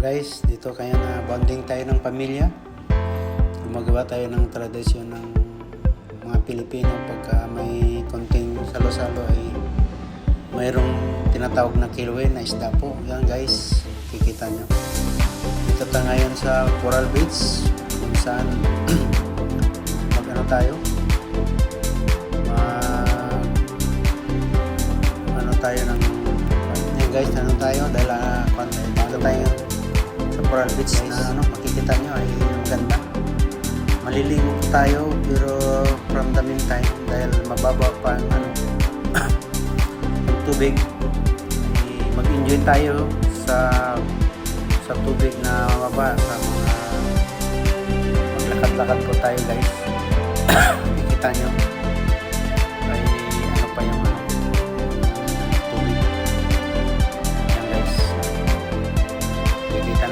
Guys, dito kaya na bonding tayo ng pamilya. Gumagawa tayo ng tradisyon ng mga Pilipino pagka may konting salo-salo ay mayroong tinatawag na kilawin na isda po. Yan guys, kikita nyo. Dito tayo ngayon sa Coral Beach kung saan mag-ano tayo, tayo ng yan guys, ano tayo dahil ano tayo sa Coral Beach na makikita nyo ay maganda. Maliligo po tayo pero from the meantime dahil mababa pa ang tubig ay mag-enjoy tayo sa tubig na mababa, sa mga maglakad-lakad po tayo guys. Makikita nyo ay ano pa yung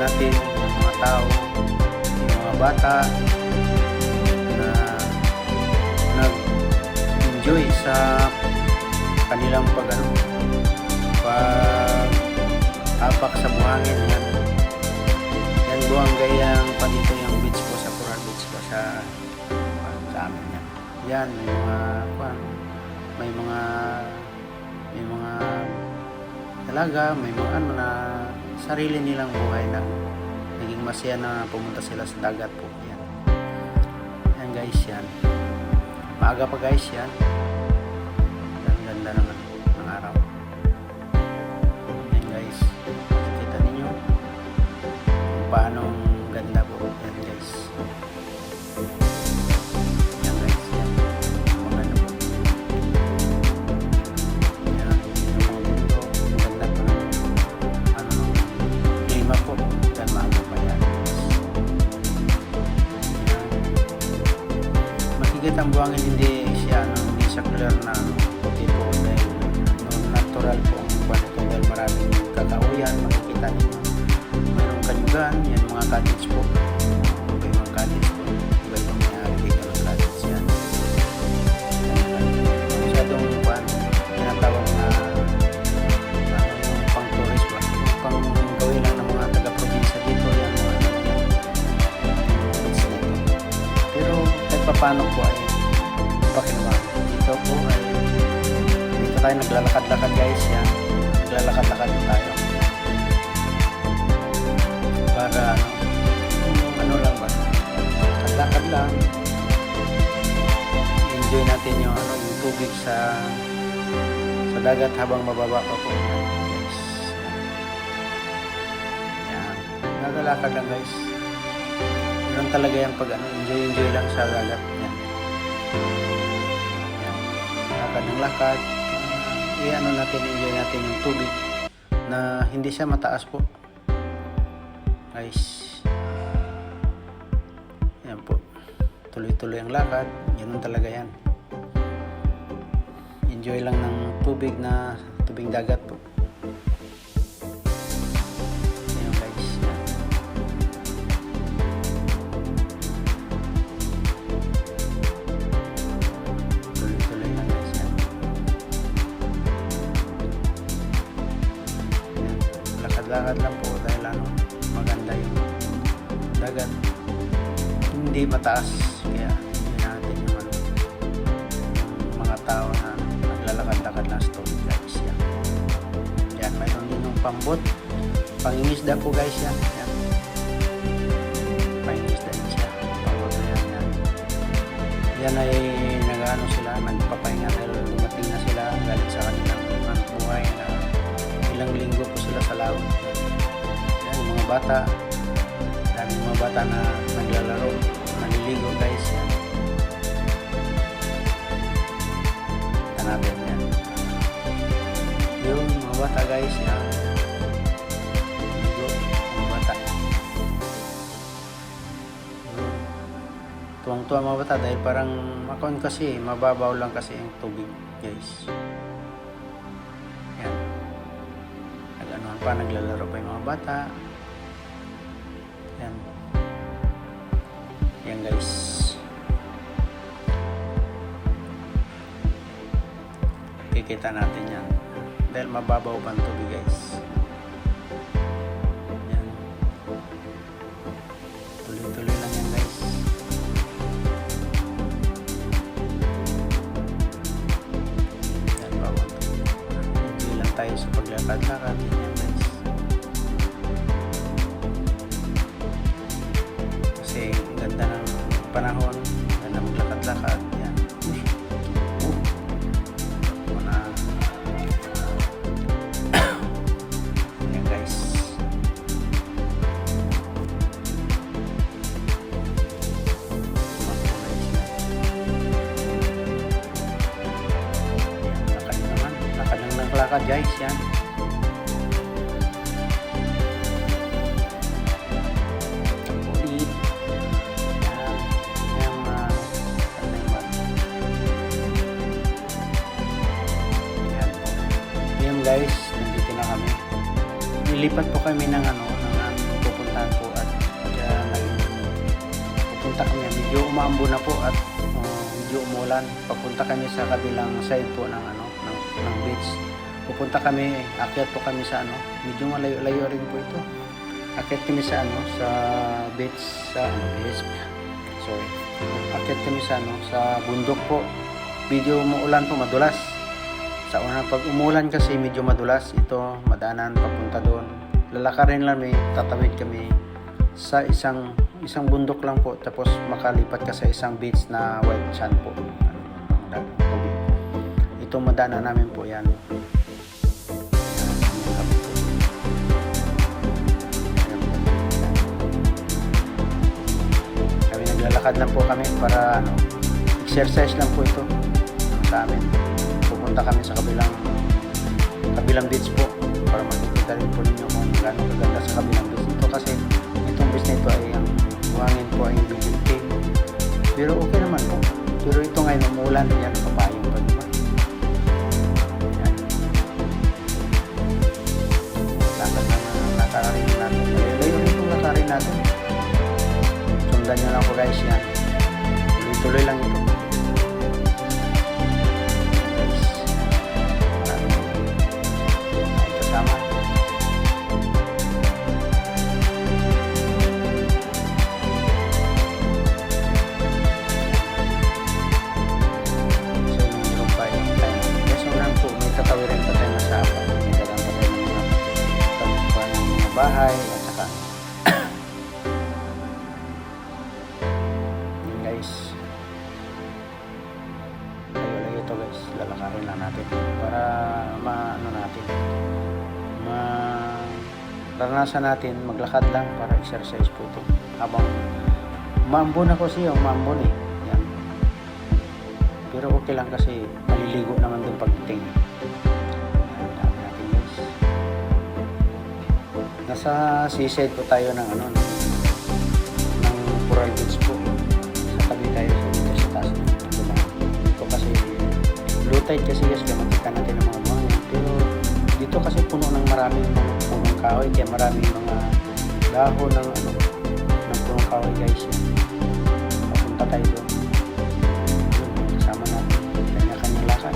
natin yung mga tao, yung mga bata na nag-enjoy sa kanilang pag-apak sa buhangin. Yan buwanggay ang dito yung beach po sa Coral Beach po sa amin yan. Yan may mga talaga may mga ano na sarili nilang buhay na naging masaya na pumunta sila sa dagat po. Yan. Yan guys, yan. Maaga pa guys yan. Ang ganda naman ng araw. Yan guys. Kita ninyo kung paano ganda po. Yan guys. Yan guys. Yan. Maganda po. Yan. Yung mga mundo. Ang ganda po ng po dan maaga pa yan. Makikita ang buhangin, hindi siya clear na puti po dahil natural po ang buwan ito dahil maraming kakauyan. Makikita niyo mayroong kanyugan, yan mga cottage po. May mga cottage po, iba itong mayari dito ng cottage yan. Masyadong tinatawag na yung pang tourist ba, pang gawin lang ng mga taga-probinsya dito yan mga pero kahit paano po ay pakinawa dito po ay dito tayo naglalakad-lakad guys. Yan, naglalakad-lakad tayo para ano lang ba, lakad lang, enjoy natin yung yung tubig sa dagat habang mababa pa po. Naglalakad lang guys. Ganun talaga yan pag enjoy lang sa dagat. Yan. Lakad ng lakad. Natin, enjoy natin yung tubig na hindi siya mataas po. Guys. Yan po. Tuloy-tuloy ang lakad. Ganun talaga yan. Enjoy lang ng tubig dagat po. Lakad lang po dahil maganda yung dagat, hindi mataas kaya hindi natin yung mga tao na naglalakad-lakad lang sa tubig guys. Yan, mayroon din yung pambot, pangingisda po guys. Yan pangingisda din siya, pambot na yan ay nag-ano sila, nagpapahinga dahil dumating na sila galit sa kanilang buhay na ilang linggo po sila sa laut. Yan, yung mga bata, daming mga bata na naglalaro, naliligo guys. Yan. Kita natin yan. Yung mga bata guys, yan. Naliligo, mga bata. Tuwang-tuwa mga bata dahil parang makon kasi, mababaw lang kasi yung tubig guys. Naglalaro pa yung mga bata. Yan guys. Kikita natin yan dahil mababaw pa ang tubig guys. Yan. naglalakad guys, yan. Ulit. Yan. Yan mga yan po. Yan guys, nandito na kami. Nilipat po kami ng ano, ng aming pupuntahan po at ngayon pupunta kami. Medyo umaambo na po at medyo umulan. Papunta kami sa kabilang side po ng ano, ng beach. Pupunta kami, akyat po kami sa ano, medyo malayo-layo rin po ito. Akyat kami sa ano, sa beach, sorry. Akyat kami sa ano, sa bundok po. Medyo umuulan po, madulas. Sa una pag umulan kasi medyo madulas, ito madaanan papunta doon. Lalakarin lang kami, tatawid kami sa isang bundok lang po, tapos makalipat ka sa isang beach na white sand po. Ito madaanan namin po yan. Kami naglalakad lang po kami para ano, exercise lang po ito sa amin. Pupunta kami sa kabilang beach po para makikita rin po ninyo kung gaano kaganda sa kabilang beach. Ito kasi itong beach na ito ay ang buhangin po ay bigil. Pero okay naman po. Pero ito ngayon umulan, yan papayong pa diba? Yan. Lakad na lakarin natin. Layo rin itong lakarin natin. Sundan nyo lang po guys yan. Tuloy-tuloy lang ito. Bahay at saka guys, layo ito guys, lalakarin lang natin para maranasan natin maglakad lang para exercise po ito habang maambon ako siya, maambon yan. Pero okay lang kasi maliligo naman dun pagdating. Nasa seaside po tayo ng ano, ng Coral Beach po. Sa tabi tayo sa taas. Ito kasi low tide kasi guys, kaya makita natin ang mga buhangin. Pero dito kasi puno ng maraming mga punong kahoy, kaya maraming mga dahon ng ano, ng punong kahoy guys. Papunta tayo doon. Kasama natin. Kanya-kanyang lakad.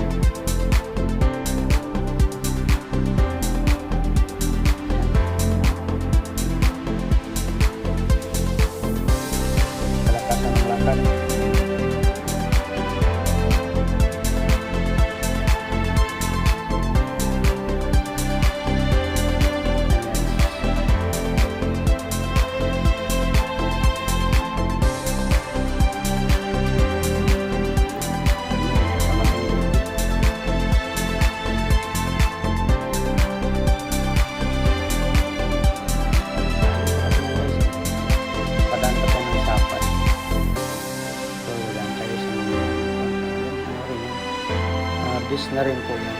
Bis na rin po yan.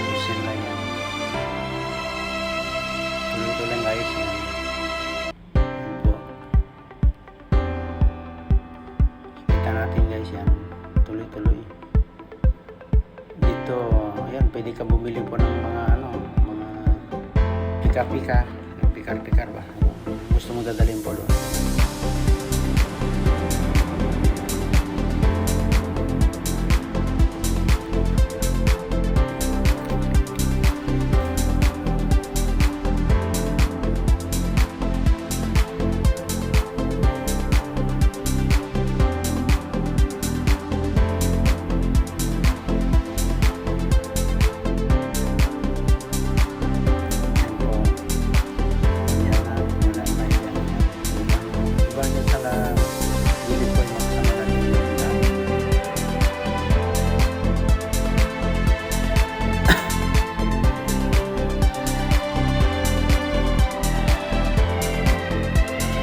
Bisin na yan. Tuloy-tuloy lang guys yan. Po. Kita natin guys yan. Tuloy-tuloy. Dito, ayan, pwede ka bumili po ng mga ano, mga pika-pika. Pikar-pikar ba? Gusto mo dadalhin po doon.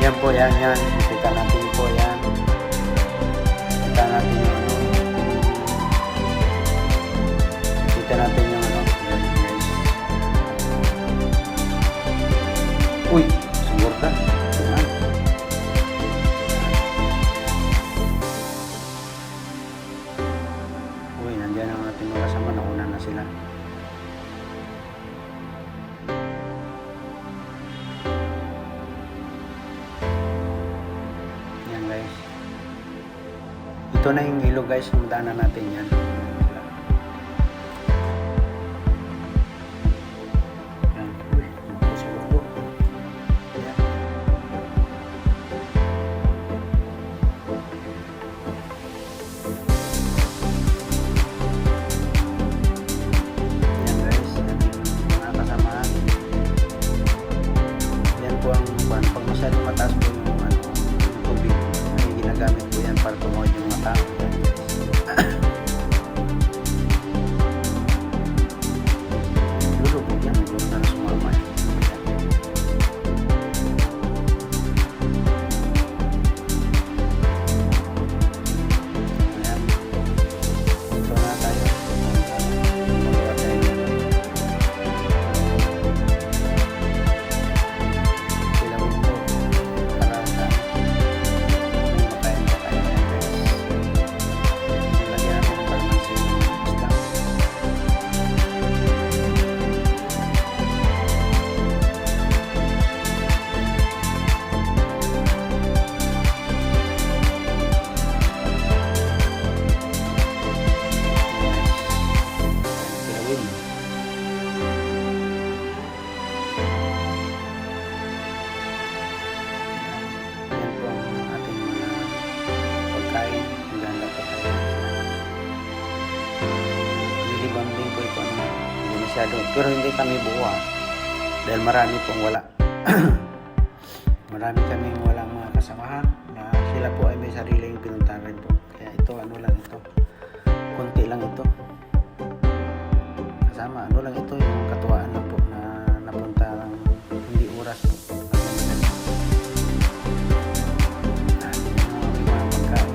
Yan po, yan. Kita natin. sila. Yan guys. Ito na yung ilog guys, yung daanan natin yan. Yan. Uy, nakusulog to. Yan. Yan guys, yan yung mga kasamahan. Yan po ang pag masyadong mataas po yung, yung tubig. Ay, ginagamit po yan para tumawid yung mata. Yan guys. Lulubog yan, siguro na sumama yan. Ayan. Ito na tayo. Magawa tayo nito. Kilawin po para sa may makain pa tayo yan guys. Nilagyan natin ng kalamansi yung isda. Kilawin. Yan po ang ating mga pagkain. Maganda po tayo. Nilibambing po ito. Hindi masyado. Pero hindi kami buo dahil marami pong wala. Marami kaming walang mga kasamahan na sila po ay may sariling pinuntahan rin po. Kaya ito, ano lang ito. Kunti lang ito. Kasama, ano lang ito, yung katuwaan lang po na napunta lang hindi oras po. Yung mga pagkain.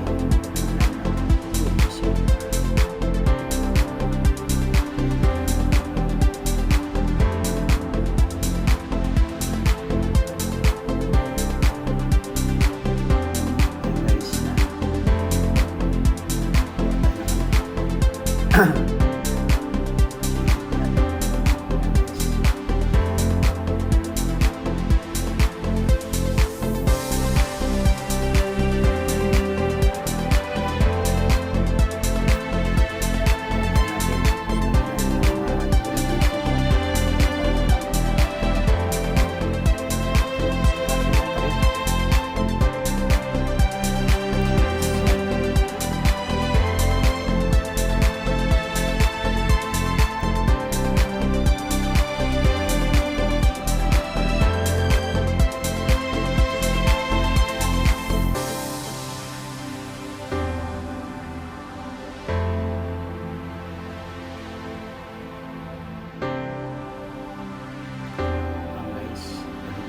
Guys,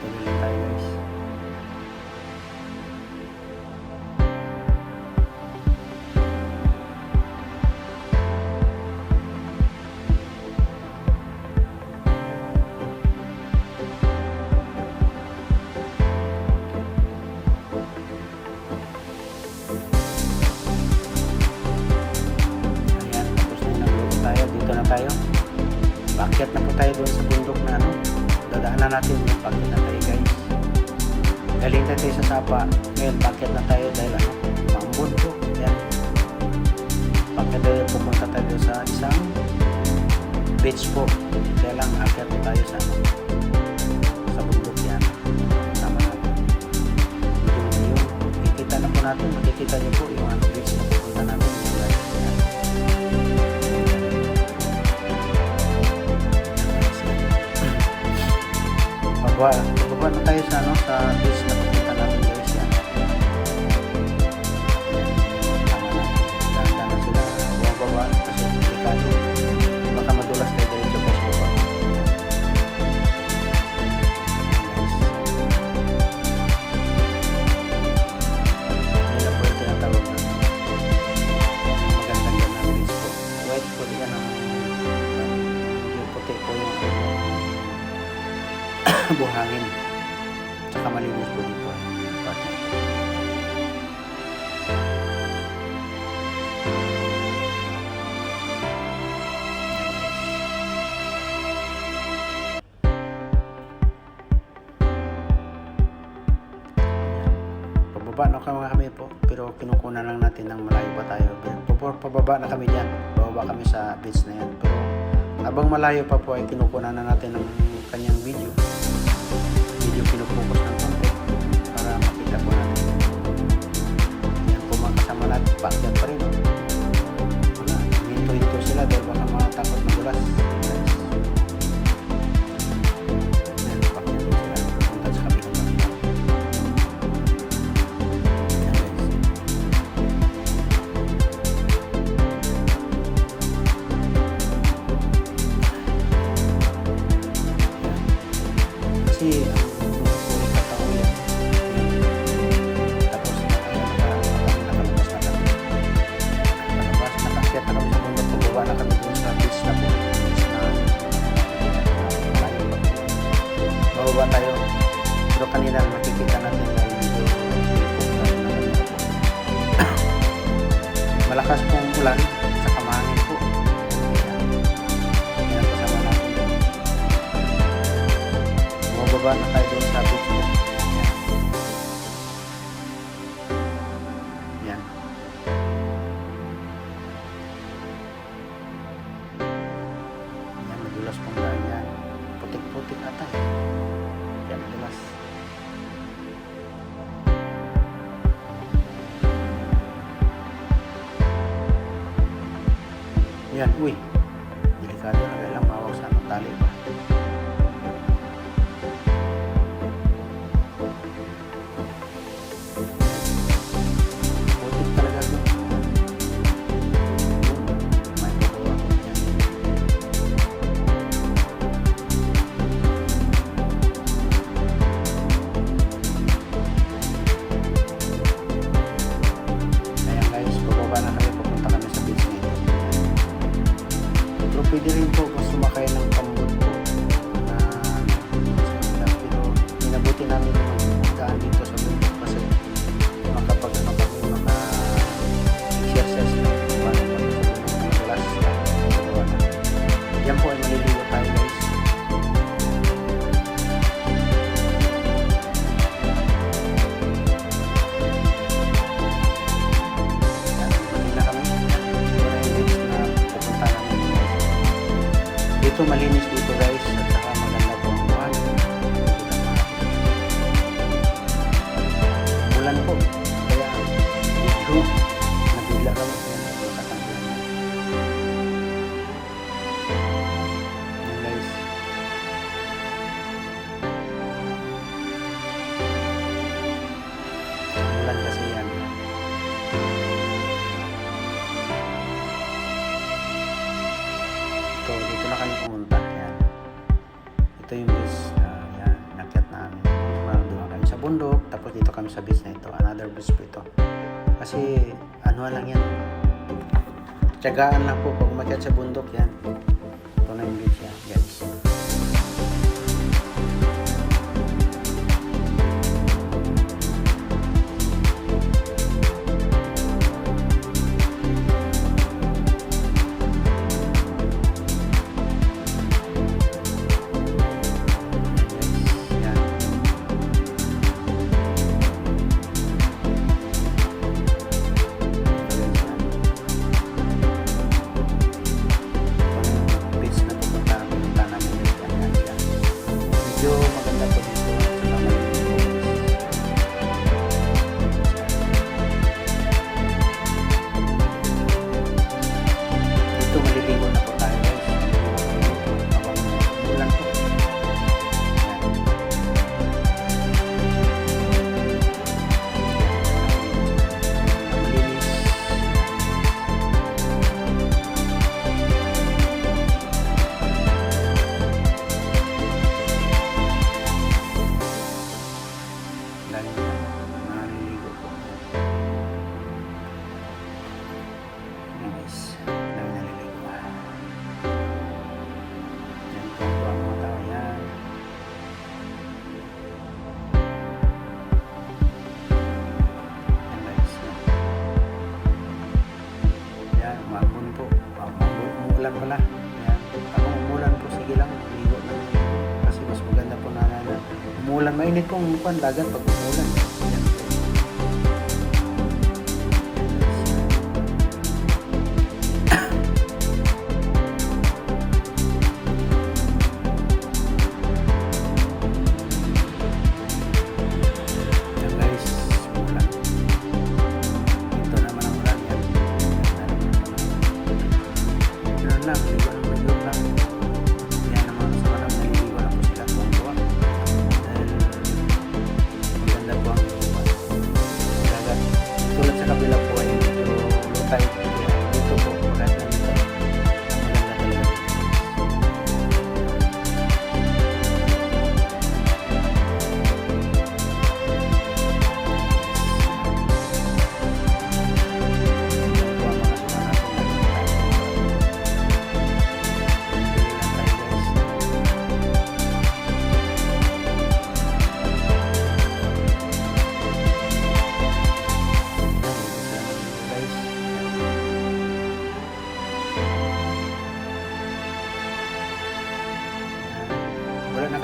tuloy lang tayo guys. Ayan, tapos na yung nagluto tayo. Dito na tayo. Paakyat na po tayo doon sa bundok na ano. Dadaanan natin yung paakyat na tayo guys. Galing na tayo sa Sapa. Ngayon, paakyat na tayo dahil ano, maambon po. Ayan. Paakyat tayo, pupunta tayo sa isang beach po. Kaya lang, aakyat po tayo sa ano, sa bundok yan. Sama natin. Yung ikita na po natin, makikita niyo po yung ano, beach na pupunta natin. Ayan. Pababa na tayo sa ano, sa beach na pupunta natin guys yan. Tama na. Ganda na sila. Bumababa kasi delikado. Baka madulas tayo diretso pa sa baba. Yan na po yung tinatawag na magandang ganda ng beach po. White po yan ang yung puti po yung buhangin. Tsaka malinis po dito. Part na ito. kami po, pero kinukunan lang natin ng malayo pa tayo. Pababa na kami dyan, bababa kami sa beach na yan. Pero habang malayo pa po ay kinukunan na natin ng kanyang video. Pinupokus ng konti para makita po natin. Yan po mga kasama natin, backyard pa rin. Wala, hinto-hinto sila dahil baka matakot magulas. Yan, backyard po sila. Punta sa kabilang backyard. Yan guys. Kasi bababa tayo, pero kanina makikita natin yung malakas pong ulan sa kamangin po. Yan kasama natin. Bababa na tayo doon sa beach mo. Yan. Yan, madulas pong daan yan. Putik-putik ata. Yan, madulas. Yan, uy. Delikado na kailang mawag sa anong tali pa. Putik talaga ito. May pagawa ko yan. Ayan guys, bababa na kami, pupunta kami sa beach nito. Pero pwede rin po kung sumakay ng pambot po na pero minabuti namin yung magdaan dito sa bundok kasi makapag ano kami maka-exercise na paano kami sa bundok na madulas yan po ay maliligo tayo guys. Dito malinis dito guys at saka maganda po ang buhay. Ulan po kaya medyo nabigla kami sa kanila. Yan guys. Ulan kasi yan. So, dito na kami pumunta. Yan. Ito yung beach. Yan. Nakyat namin. Doon kami sa bundok. Tapos dito kami sa beach na ito. Another beach po ito. Kasi, ano lang yan. Tiyagaan lang po pag umakyat sa bundok. Yan. Ito na yung beach yan. Guys. umulan pala. Yan. Ako umulan po, sige lang, ligo na ligo. Kasi mas maganda po na umulan. Mainit po ang dagat pag umulan. Yan.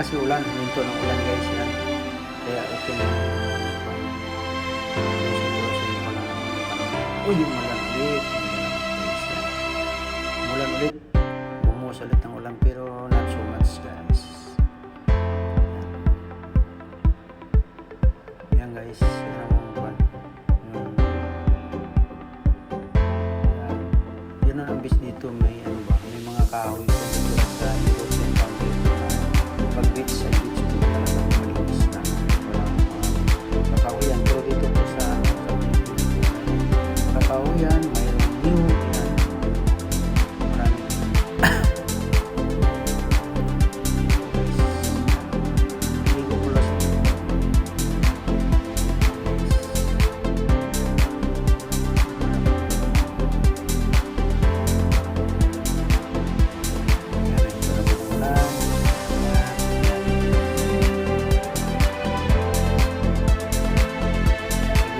kasi ulan, huminto ng ulan guys yan. Kaya okay na yung sitwasyon ko na uy, umulan ulit. Umulan ulit. Bumuhos ulit ng ulan pero not so much guys. Yan guys, yan ang buwan. Yan ang ambis dito, may ano ba, may mga kahoy ko dito sa European country. Pag beach sa beach po talagang malinis na walang mga kakahuyan. Pero dito po sa kakahuyan, mayroong new yan. Marami. Hindi ko pulas.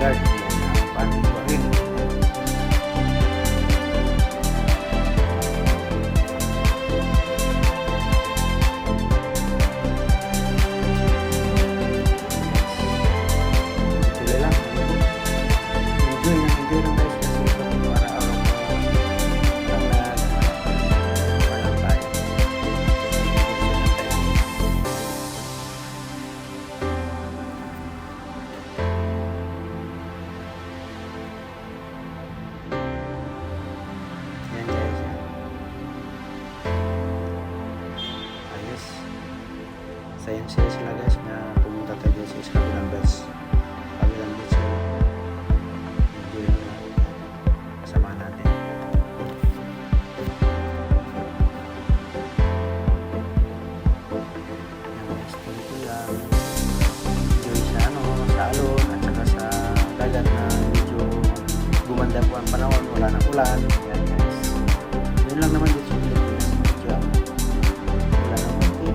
Guard ang panig ko rin. Tuloy lang. Enjoy lang guys kasi ito araw-araw walang tayo. Yan guys, yan. Ayos. Sayang sila guys na pumunta tayo sa kabilang beach. Kabilang beach. Enjoy lang natin. Kasama natin. Yan guys, dito lang. Enjoy sa sa alon at saka sa dagat na medyo gumanda po ang panahon. Wala nang ulan. Yan guys. Yun lang naman dito sa Pilipinas. Medyo wala nang konti.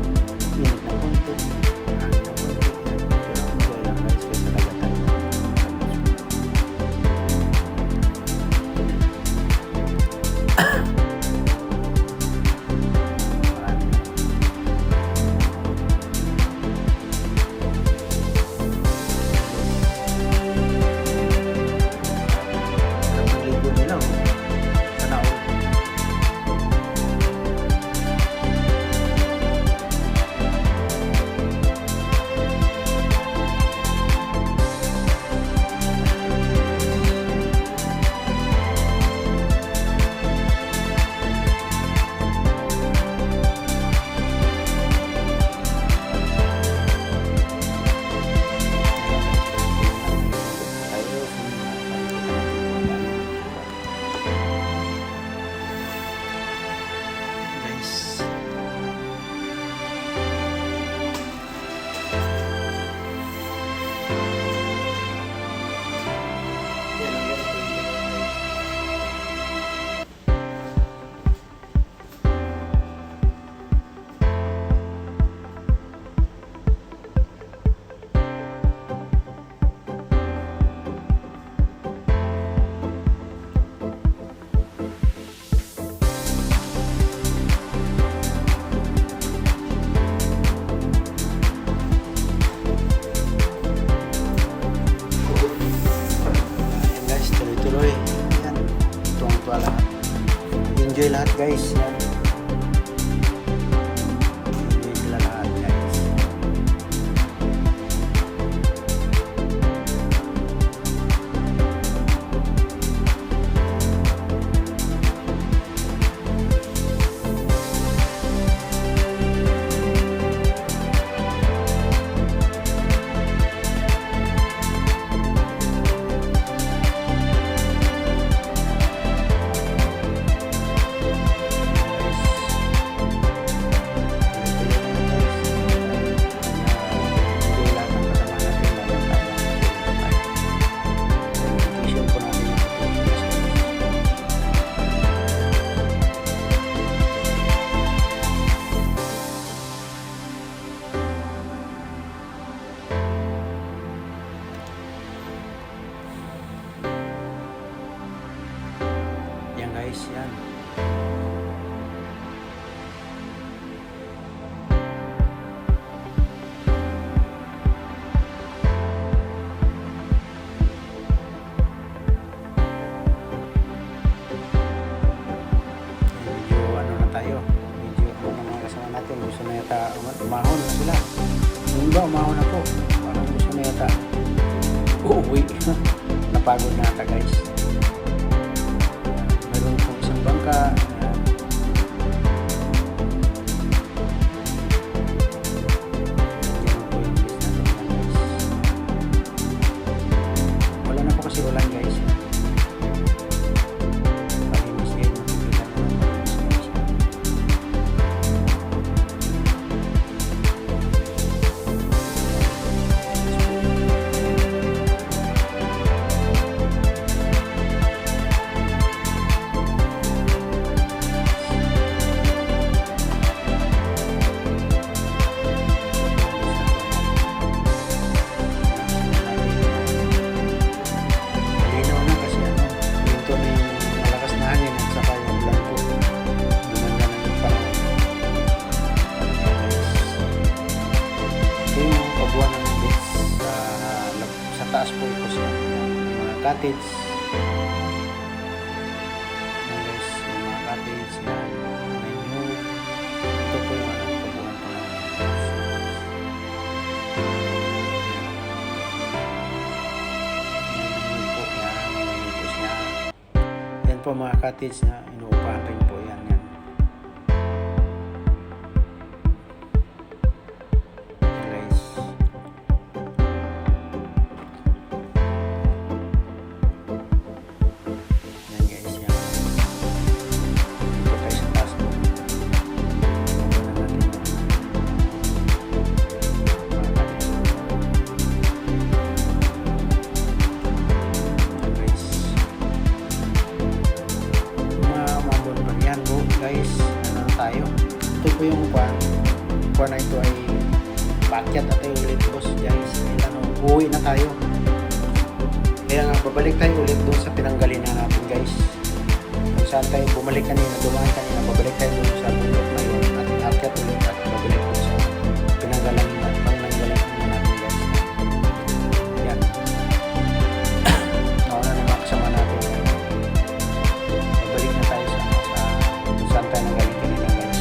Init ng konti. Hangin ng konti. Pero enjoy lang guys kasi sa dagat tayo. Marami na. Ang pagligo nila sana all. Guys. Ayan guys, tuloy-tuloy. Yan, tuwang-tuwa lahat. Enjoy lahat guys. Yan. Enjoy sila lahat guys. guys, yan. napapagod na ata guys. Meron pong isang bangka. Ayan. Yan po yung business natin guys. Wala na po kasi ulan guys. Palinis kayo ng tubigan na palinis guys. Malinaw na kasi hinto na yung malakas na hangin at saka yung ulan po. Gumanda na yung panahon. Ito yung kabuuan ng beach sa taas po ito siya. Yung mga cottage. Yan guys, yung mga cottage yan. Menu. Ito po yung kabuuan po ng beach. Yan po mga cottage na inuupahan rin po yan. Yan guys. Yan guys. Yan. Dito tayo sa taas po. Ito na natin yung mga cottage. Yan guys. Mabon pa yan bro guys. Ano tayo? Ito po yung kuwan na ito ay pakyat at tayo ulit boss guys. Uwi na tayo. Kaya nga babalik tayo ulit doon sa pinanggalingan natin guys. Kung saan tayo bumalik kanina, dumaan kanina, babalik tayo doon sa bundok na yun at akyat ulit at babalik doon sa pinanggalingan natin guys. Yan. Nauna na mga kasama natin. Babalik na tayo sa kung saan tayo nanggaling kanina guys.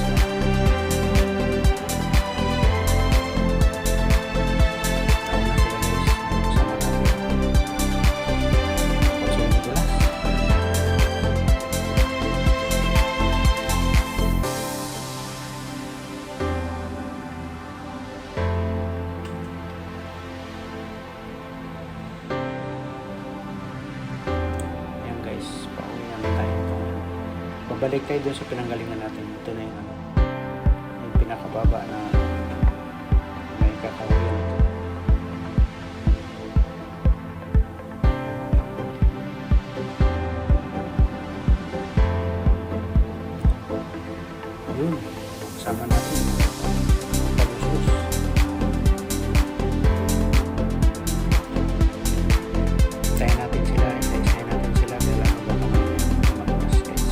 Nauna sila guys. Kasama natin. Kung sila nadulas. Yan guys. Pauwi naman tayo. Babalik tayo doon sa pinanggalingan natin. Ito na yung pinakababa na may kakahuyan ito. Yun. Kasama natin. Palusos. Hintayin natin sila. Hintayin natin sila. Kailangan ba naman madulas guys.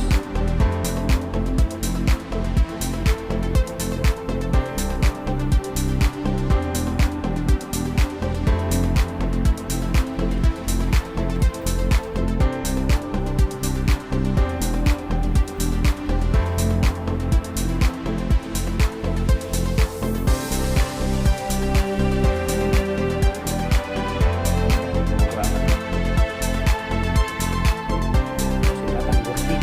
Sila tanggurti.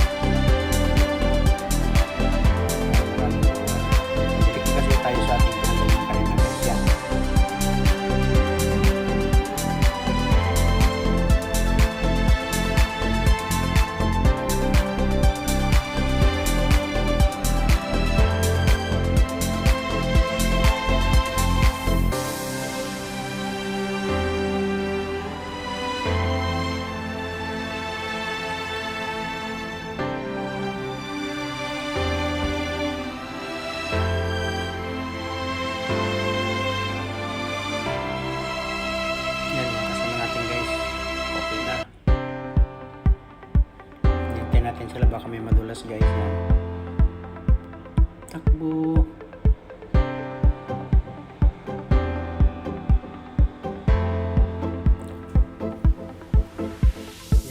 Balik kasi tayo sa ating pinanggalingan kanina guys. Yan. Yan mga kasama natin guys. Okay na. Hintayin natin sila baka may madulas guys. Yan. Takbo.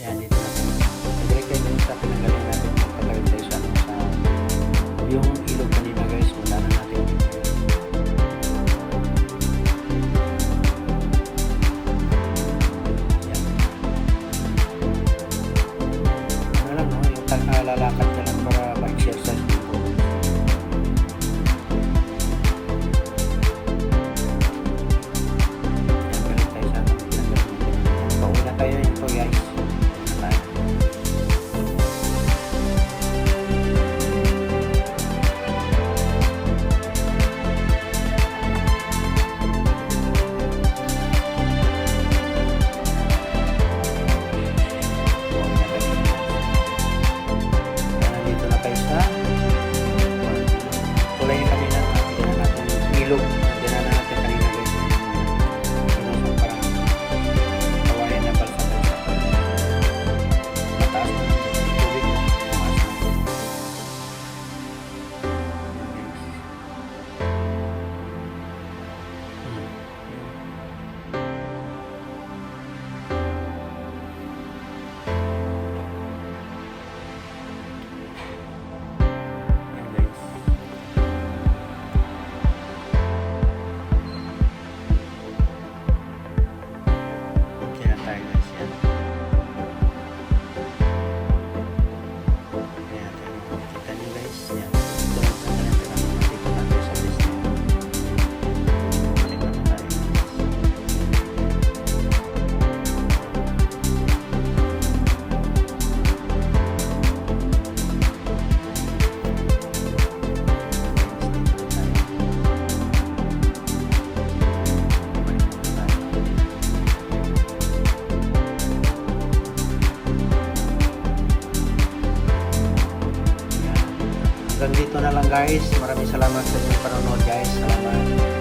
Yan dito na tayo. Balik kayo dun sa pinanggalingan natin. Pagkawin tayo sa yung ilog kanina guys. Wala na natin. Yan. hanggang dito na lang guys. Maraming salamat sa inyong panonood guys. Salamat.